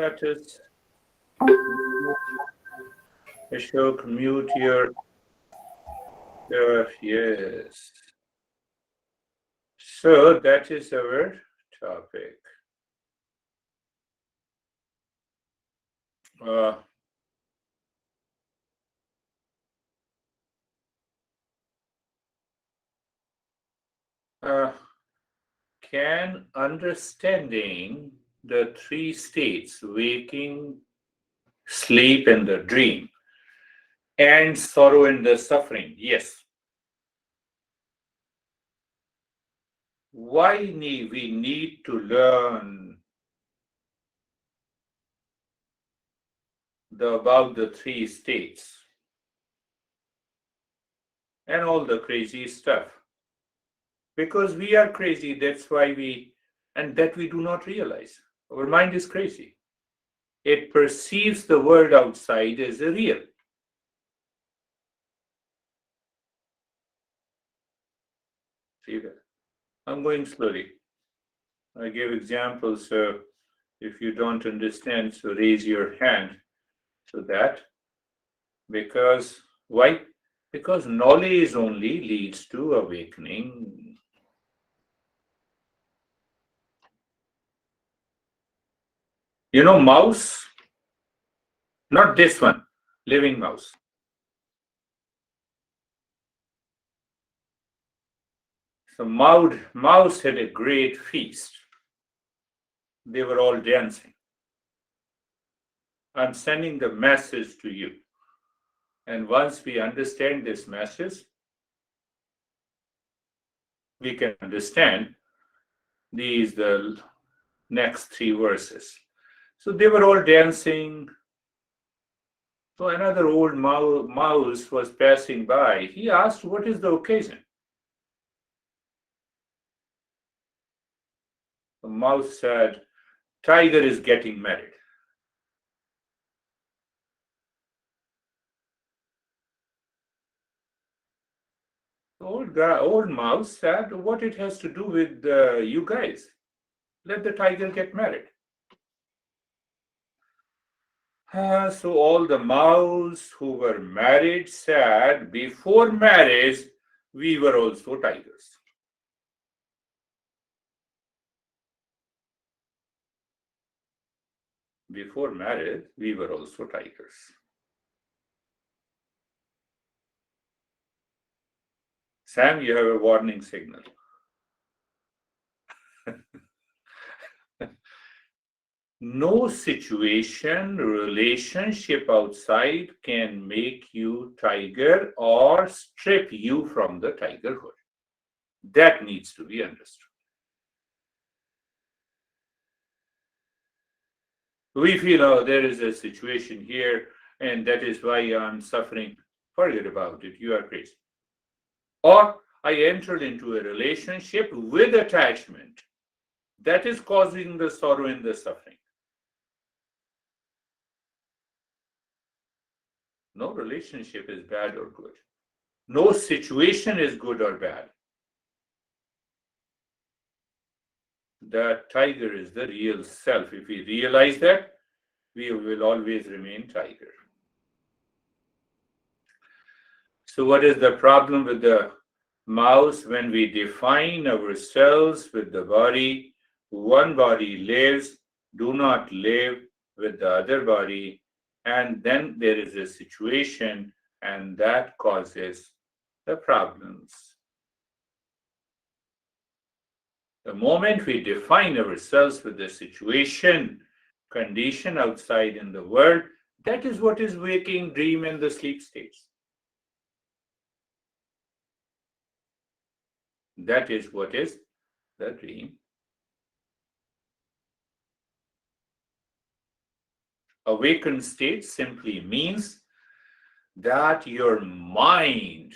status. Ashok, mute your yes. So that is our topic. Uh, can understanding the three states, waking, sleep, and the dream, and sorrow and the suffering? Yes. Why we need to learn about the three states and all the crazy stuff? Because we are crazy, that's why and that we do not realize. Our mind is crazy. It perceives the world outside as a real. See that? I'm going slowly. I gave examples, so if you don't understand, so raise your hand. So that, because, why? Because knowledge only leads to awakening. You know, mouse, not this one, living mouse. So mouse had a great feast. They were all dancing. I'm sending the message to you. And once we understand this message, we can understand the next three verses. So they were all dancing. So another old mouse was passing by. He asked, "What is the occasion?" The mouse said, "Tiger is getting married." The old mouse said, "What it has to do with you guys? Let the tiger get married." So all the mouse who were married said, "Before marriage, we were also tigers." Before marriage, we were also tigers. Sam, you have a warning signal. No situation, relationship outside can make you tiger or strip you from the tigerhood. That needs to be understood. We feel, oh, there is a situation here, and that is why I'm suffering. Forget about it. You are crazy. Or I entered into a relationship with attachment. That is causing the sorrow and the suffering. No relationship is bad or good. No situation is good or bad. The tiger is the real self. If we realize that, we will always remain tiger. So what is the problem with the mouse? When we define ourselves with the body, one body lives, do not live with the other body, and then there is a situation, and that causes the problems. The moment we define ourselves with the situation, condition outside in the world, that is what is waking, dream, and the sleep states. That is what is the dream. Awakened state simply means that your mind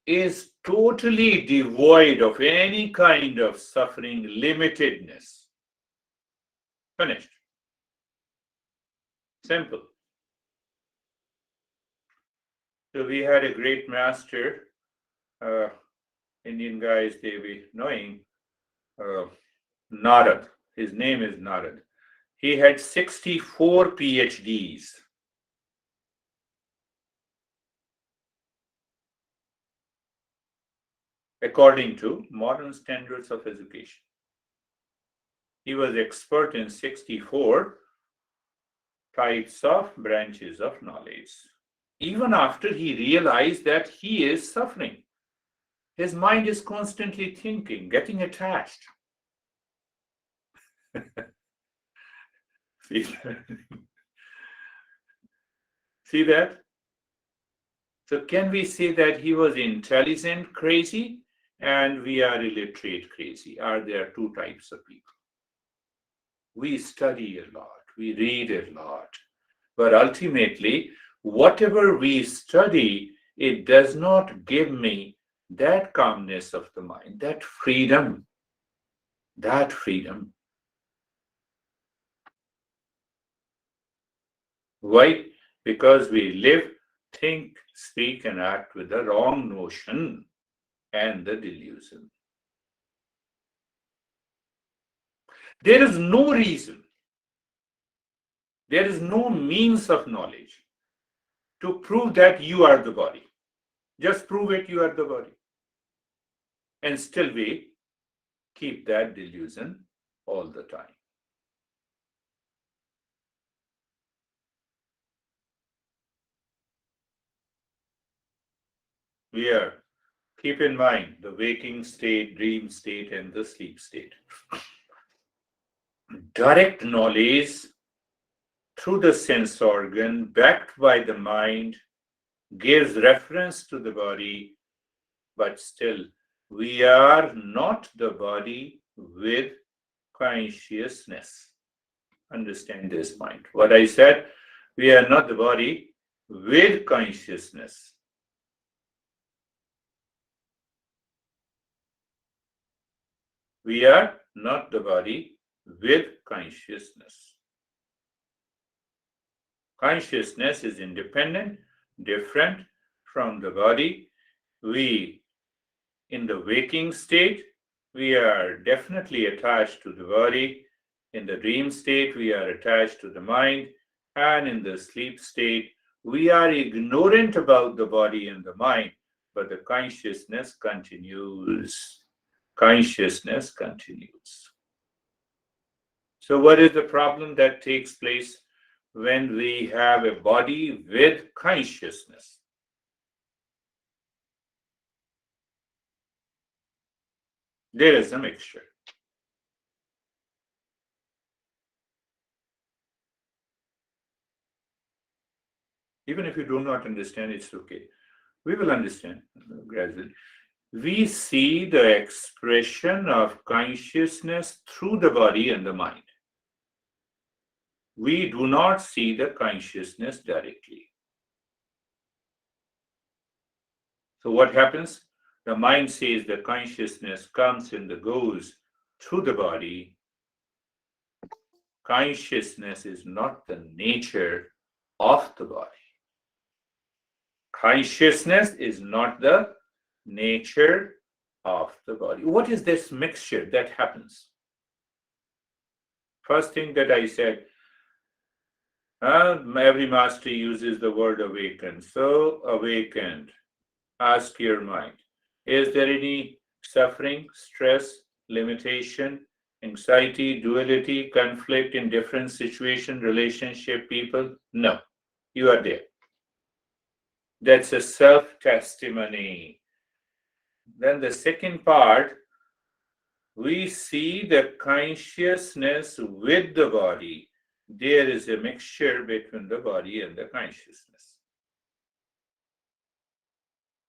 is totally devoid of any kind of suffering, limitedness. Finished. Simple. So we had a great master, Indian guys, they be knowing, Narad. His name is Narad. He had 64 PhDs. According to modern standards of education. He was expert in 64 types of branches of knowledge. Even after he realized that he is suffering, his mind is constantly thinking, getting attached. See that? See that? So can we say that he was intelligent crazy and we are illiterate crazy? Are there two types of people? We study a lot, we read a lot, but ultimately, whatever we study, it does not give me that calmness of the mind, that freedom, that freedom. Why? Because we live, think, speak, and act with the wrong notion and the delusion. There is no reason, there is no means of knowledge to prove that you are the body. Just prove it, you are the body. And still we keep that delusion all the time. We are, keep in mind, the waking state, dream state, and the sleep state. Direct knowledge through the sense organ, backed by the mind, gives reference to the body, but still we are not the body with consciousness. Understand this point. What I said, we are not the body with consciousness. We are not the body with consciousness. Consciousness is independent, different from the body. We, in the waking state, we are definitely attached to the body. In the dream state, we are attached to the mind. And in the sleep state, we are ignorant about the body and the mind, but the consciousness continues. Consciousness continues. So what is the problem that takes place when we have a body with consciousness? There is a mixture. Even if you do not understand, it's okay. We will understand gradually. We see the expression of consciousness through the body and the mind. We do not see the consciousness directly. So what happens? The mind says the consciousness comes and goes through the body. Consciousness is not the nature of the body. Consciousness is not the nature of the body. What is this mixture that happens? First thing that I said, every master uses the word awakened. So awakened. Ask your mind, is there any suffering, stress, limitation, anxiety, duality, conflict in different situation, relationship, people? No, you are there. That's a self-testimony. Then the second part, we see the consciousness with the body. There is a mixture between the body and the consciousness.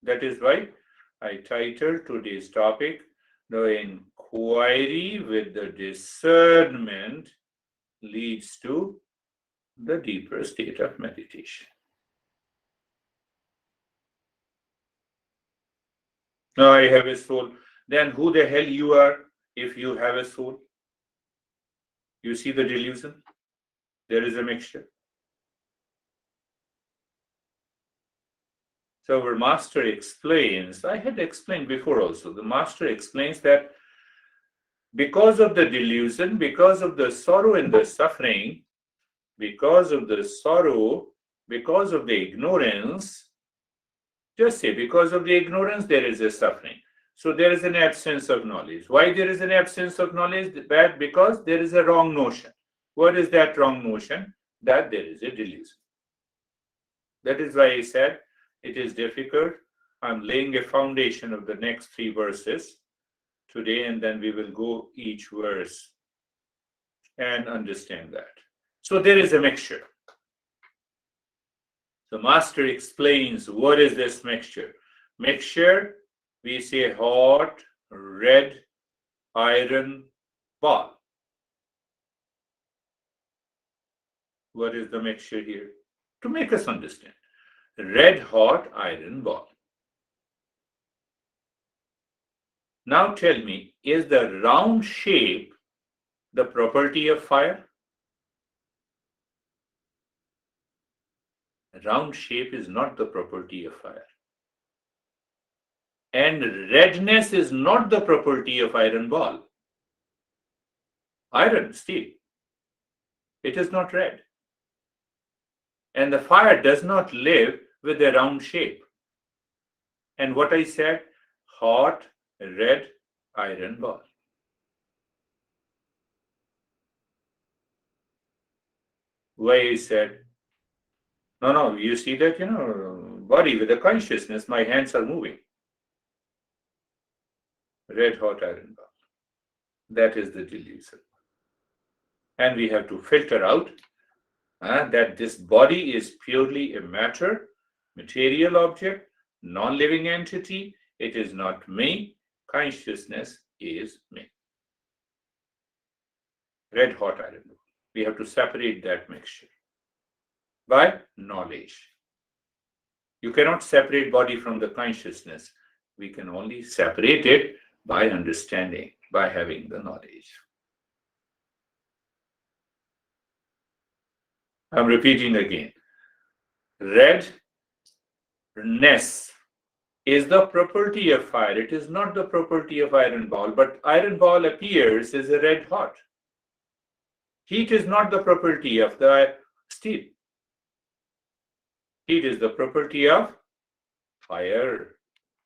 That is why I titled today's topic, The Inquiry with the Discernment Leads to the Deeper State of Meditation. Now I have a soul. Then who the hell you are if you have a soul? You see the delusion? There is a mixture. So our master explains, I had explained before also, the master explains that Because of the delusion, because of the sorrow and the suffering, because of the sorrow, because of the ignorance, just say because of the ignorance there is a suffering. So there is an absence of knowledge. Why there is an absence of knowledge? Because there is a wrong notion. What is that wrong notion? That there is a delusion. That is why I said it is difficult. I'm laying a foundation of the next 3 verses today, and then we will go each verse and understand that. So there is a mixture. The master explains what is this mixture. Mixture, we say hot, red, iron ball. What is the mixture here? To make us understand. Red hot iron ball. Now tell me, is the round shape the property of fire? Round shape is not the property of fire. And redness is not the property of iron ball. Iron, steel, it is not red. And the fire does not live with a round shape. And what I said, hot, red, iron ball. Why I said, no, you see that, body with a consciousness, my hands are moving. Red hot iron ball. That is the delusion. And we have to filter out that this body is purely a matter, material object, non-living entity. It is not me. Consciousness is me. Red hot iron ball. We have to separate that mixture by knowledge. You cannot separate body from the consciousness. We can only separate it by understanding, by having the knowledge. I'm repeating again. Redness is the property of fire. It is not the property of iron ball, but iron ball appears as a red hot. Heat is not the property of the steel. Heat is the property of fire.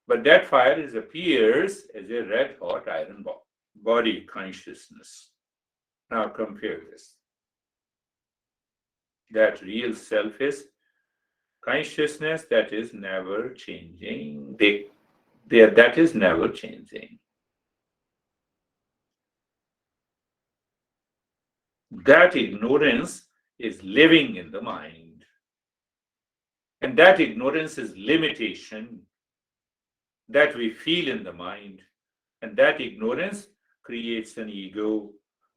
But that fire appears as a red hot iron ball. Body consciousness. Now compare this. That real self is consciousness that is never changing. That is never changing. That ignorance is living in the mind. And that ignorance is limitation that we feel in the mind. And that ignorance creates an ego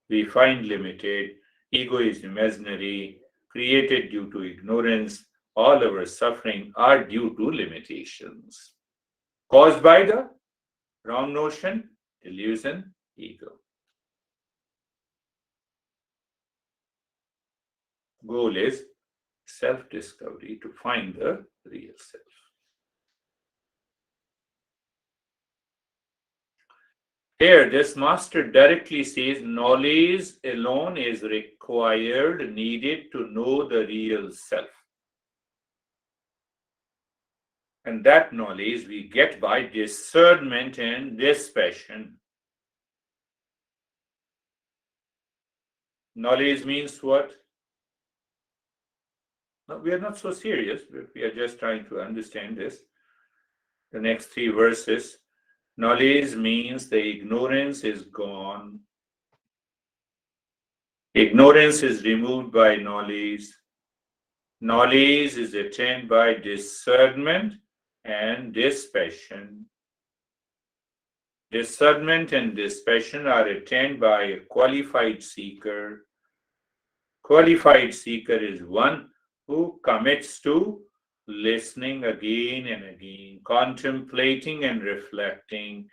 we find limited. Ego is imaginary, created due to ignorance. All our suffering are due to limitations caused by the wrong notion, illusion, ego. Goal is self-discovery, to find the real self. Here, this master directly says knowledge alone is required, needed to know the real self. And that knowledge we get by discernment and dispassion. Knowledge means what? No, we are not so serious, but we are just trying to understand this. The next 3 verses. Knowledge means the ignorance is gone. Ignorance is removed by knowledge. Knowledge is attained by discernment and dispassion. Discernment and dispassion are attained by a qualified seeker. Qualified seeker is one who commits to listening again and again, contemplating and reflecting.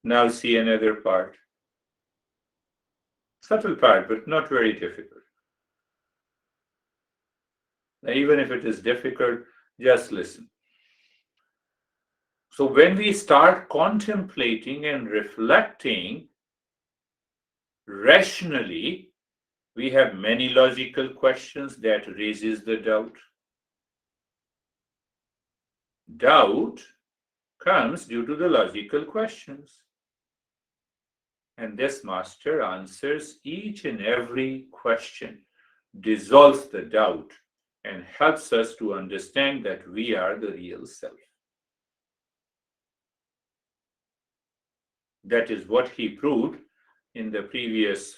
Now see another part. Subtle part, but not very difficult. Now, even if it is difficult, just listen. So when we start contemplating and reflecting rationally, we have many logical questions that raises the doubt. Doubt comes due to the logical questions. And this master answers each and every question, dissolves the doubt, and helps us to understand that we are the real self. That is what he proved in the previous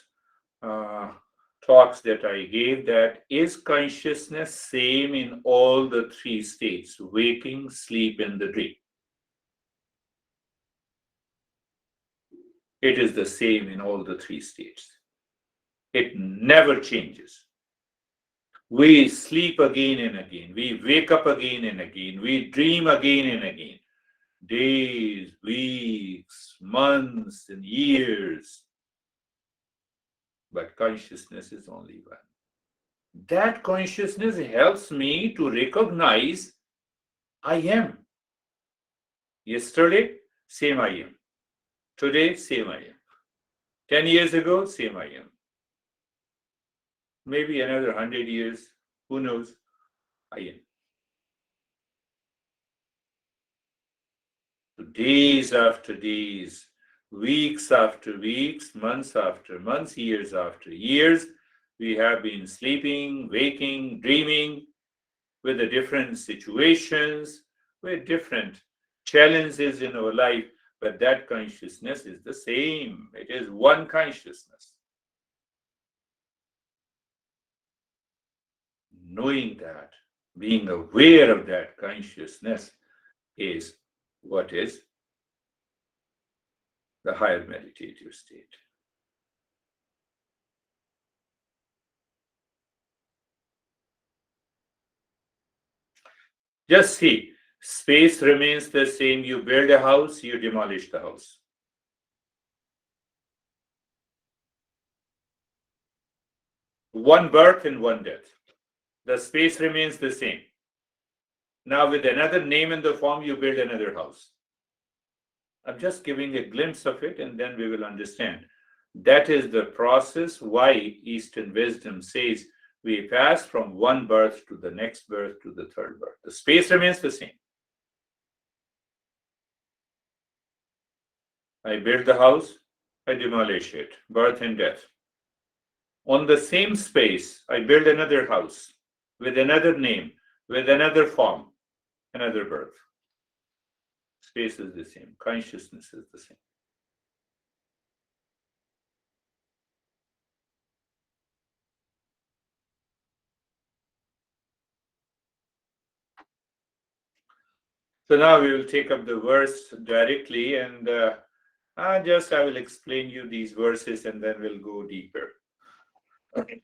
talks that I gave, that is consciousness same in all the three states, waking, sleep, and the dream. It is the same in all the three states. It never changes. We sleep again and again. We wake up again and again. We dream again and again. Days, weeks, months, and years. But consciousness is only one. That consciousness helps me to recognize I am. Yesterday, same I am. Today, same I am. 10 years ago, same I am. Maybe another 100 years, who knows, I am. So days after days, weeks after weeks, months after months, years after years, we have been sleeping, waking, dreaming with the different situations, with different challenges in our life, but that consciousness is the same. It is one consciousness. Knowing that, being aware of that consciousness is what is the higher meditative state. Just see, space remains the same. You build a house, you demolish the house. One birth and one death. The space remains the same. Now, with another name and the form, you build another house. I'm just giving a glimpse of it, and then we will understand. That is the process why Eastern wisdom says we pass from one birth to the next birth to the third birth. The space remains the same. I build the house, I demolish it, birth and death. On the same space, I build another house with another name, with another form, another birth. Space is the same, consciousness is the same. So now we will take up the verse directly, and I will explain you these verses and then we'll go deeper. Okay.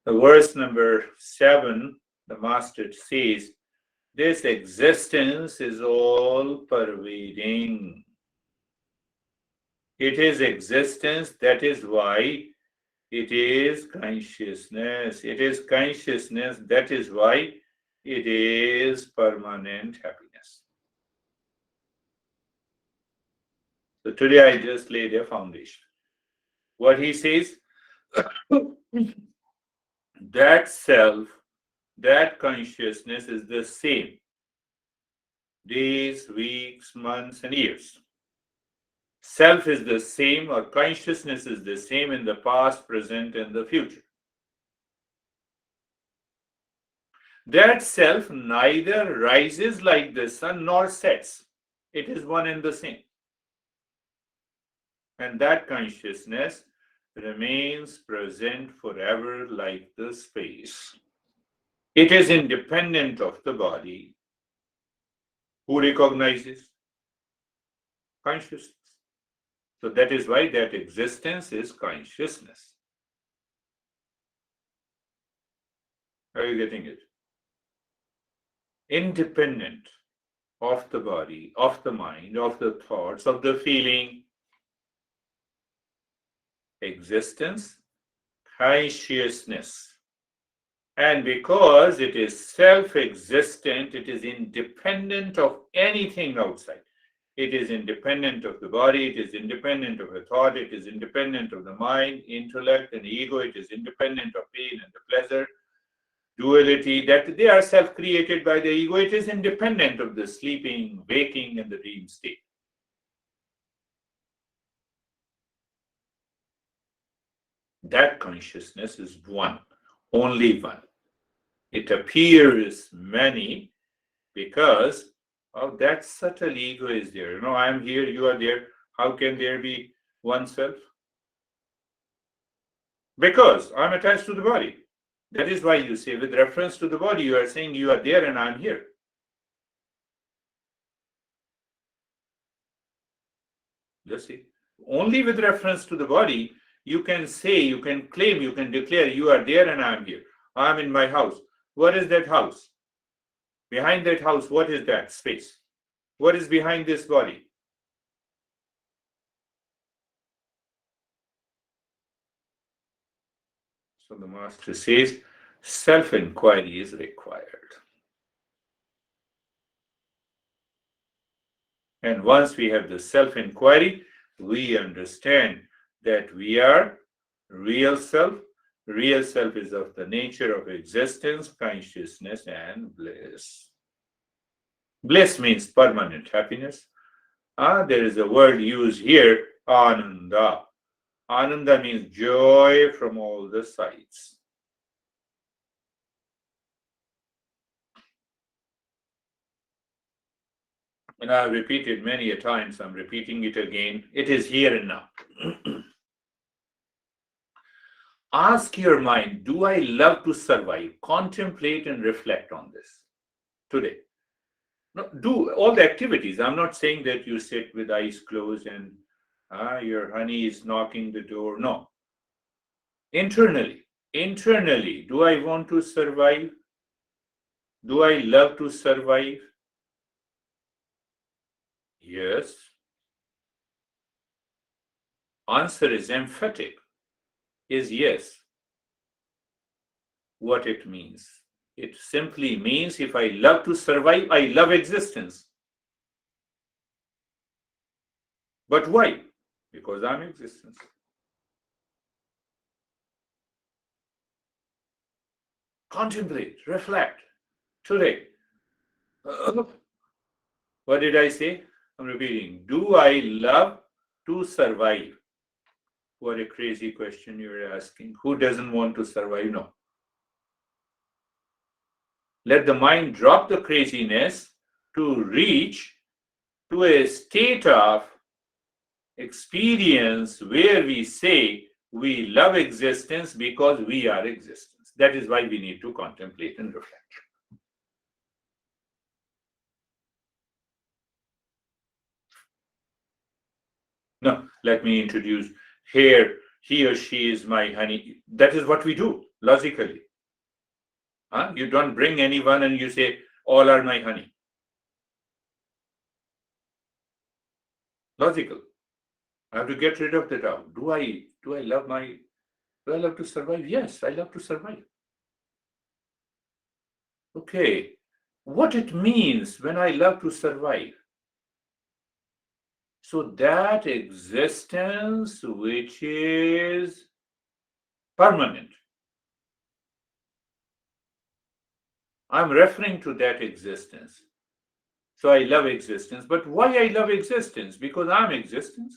The verse number 7, the master says, this existence is all pervading. It is existence, that is why it is consciousness. It is consciousness, that is why it is permanent happiness. So today I just laid a foundation. What he says, that self, that consciousness is the same. Days, weeks, months, and years. Self is the same, or consciousness is the same in the past, present, and the future. That self neither rises like the sun nor sets. It is one and the same. And that consciousness remains present forever like the space. It is independent of the body. Who recognizes? Consciousness. So that is why that existence is consciousness. Are you getting it? Independent of the body, of the mind, of the thoughts, of the feeling. Existence, consciousness. And because it is self-existent, it is independent of anything outside. It is independent of the body, it is independent of a thought, it is independent of the mind, intellect, and ego, it is independent of pain and the pleasure, duality, that they are self-created by the ego. It is independent of the sleeping, waking, and the dream state. That consciousness is one, only one. It appears many because of that subtle ego is there. I am here, you are there. How can there be oneself? Because I'm attached to the body. That is why you say, with reference to the body, you are saying you are there and I'm here. You see, only with reference to the body, you can say, you can claim, you can declare you are there and I'm here. I'm in my house. What is that house? Behind that house, what is that space? What is behind this body? So the master says, self-inquiry is required. And once we have the self-inquiry, we understand that we are real self. Real self is of the nature of existence, consciousness, and bliss. Bliss means permanent happiness. There is a word used here, ananda. Ananda means joy from all the sides. And I've repeated many a times, I'm repeating it again. It is here and now. Ask your mind, do I love to survive? Contemplate and reflect on this today. No, do all the activities. I'm not saying that you sit with eyes closed and your honey is knocking the door. No. Internally, do I want to survive? Do I love to survive? Yes. Answer is emphatic, is yes. What it means? It simply means if I love to survive, I love existence. But why? Because I'm existence. Contemplate, reflect today. What did I say? I'm repeating. Do I love to survive? What a crazy question you're asking. Who doesn't want to survive? No. Let the mind drop the craziness to reach to a state of experience where we say we love existence because we are existence. That is why we need to contemplate and reflect. Now, let me introduce here, he or she is my honey. That is what we do logically. You don't bring anyone and you say, all are my honey. Logical. I have to get rid of the doubt. Do I love to survive? Yes, I love to survive. Okay. What it means when I love to survive? So that existence which is permanent. I'm referring to that existence. So I love existence. But why I love existence? Because I'm existence.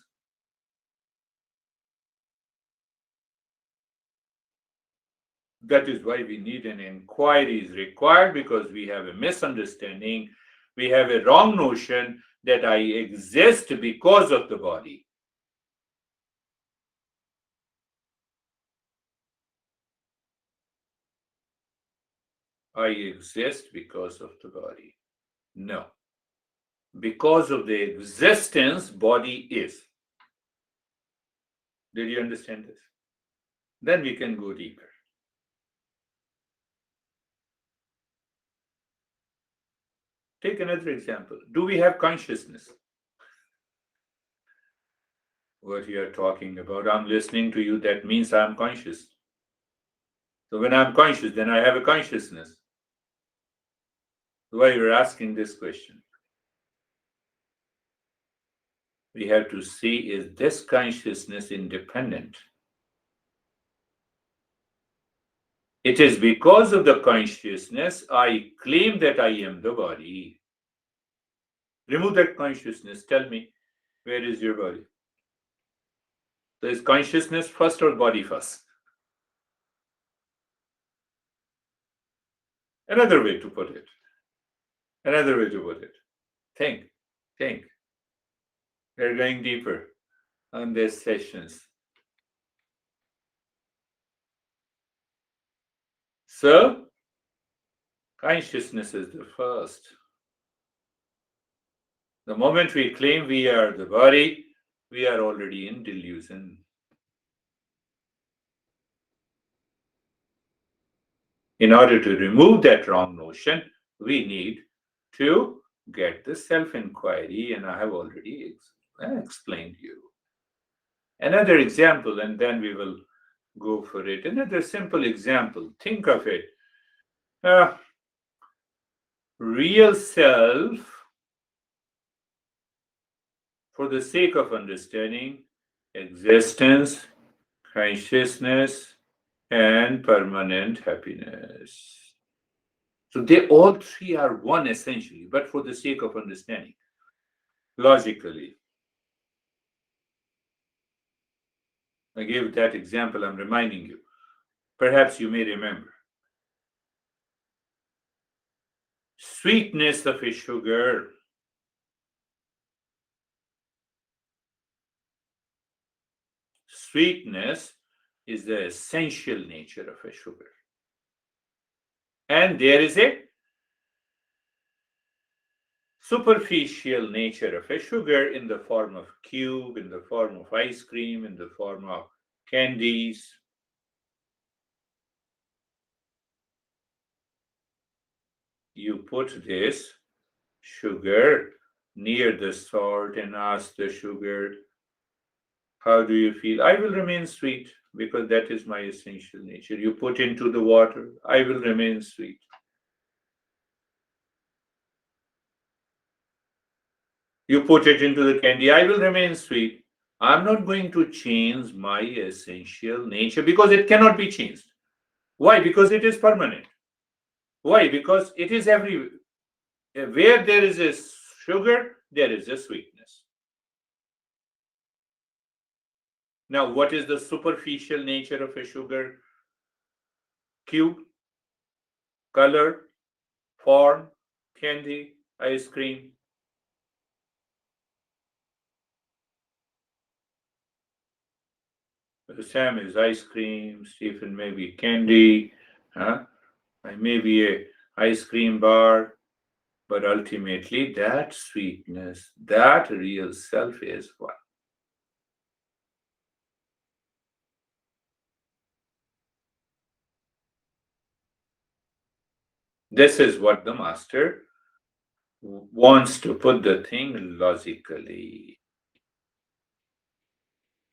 That is why we need an inquiry is required, because we have a misunderstanding. We have a wrong notion that I exist because of the body. I exist because of the body. No. Because of the existence, body is. Did you understand this? Then we can go deeper. Take another example. Do we have consciousness? What you are talking about, I'm listening to you, that means I'm conscious. So when I'm conscious, then I have a consciousness. Why you're asking this question? We have to see, is this consciousness independent? It is because of the consciousness I claim that I am the body. Remove that consciousness. Tell me, where is your body? So is consciousness first or body first? Another way to put it. Another way to put it. Think, think. We're going deeper on these sessions. So, consciousness is the first. The moment we claim we are the body, we are already in delusion. In order to remove that wrong notion, we need to get the self-inquiry, and I have already explained you. Another example, and then we will go for it. Another simple example. Think of it. Real self, for the sake of understanding, existence, consciousness, and permanent happiness. So they all three are one essentially, but for the sake of understanding, logically. I gave that example, I'm reminding you. Perhaps you may remember. Sweetness of a sugar. Sweetness is the essential nature of a sugar. And there is a superficial nature of a sugar in the form of cube, in the form of ice cream, in the form of candies. You put this sugar near the salt and ask the sugar, how do you feel? I will remain sweet because that is my essential nature. You put into the water, I will remain sweet. You put it into the candy, I will remain sweet. I'm not going to change my essential nature because it cannot be changed. Why? Because it is permanent. Why? Because it is everywhere. Where there is a sugar, there is a sweetness. Now, what is the superficial nature of a sugar cube? Color, form, candy, ice cream. Sam is ice cream, Stephen may be candy, I may be a ice cream bar, but ultimately that sweetness, that real self is one. This is what the master wants to put the thing logically.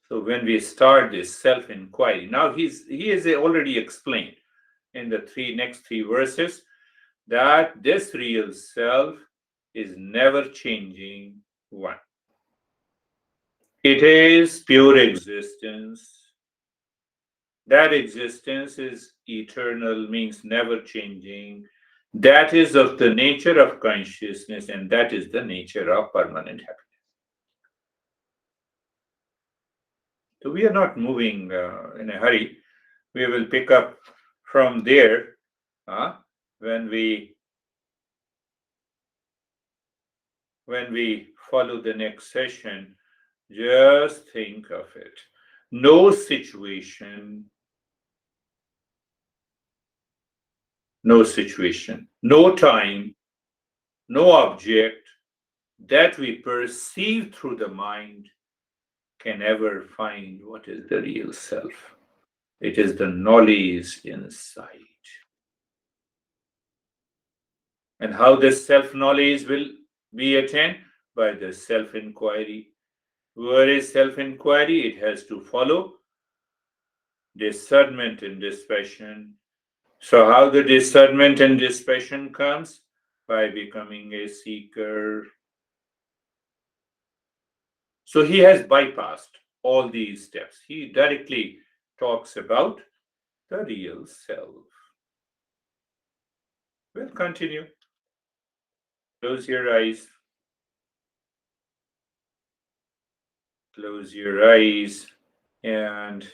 So when we start this self-inquiry, now he has already explained in the next three verses that this real self is never changing one. It is pure existence. That existence is eternal, means never changing. That is of the nature of consciousness, and that is the nature of permanent happiness. So we are not moving in a hurry. We will pick up from there when we follow the next session. Just think of it. No situation, no time, no object that we perceive through the mind can ever find what is the real self. It is the knowledge inside. And how this self-knowledge will be attained? By the self-inquiry. Where is self-inquiry? It has to follow discernment and dispassion. So how the discernment and dispassion comes? By becoming a seeker. So he has bypassed all these steps. He directly talks about the real self. We'll continue. Close your eyes. Close your eyes and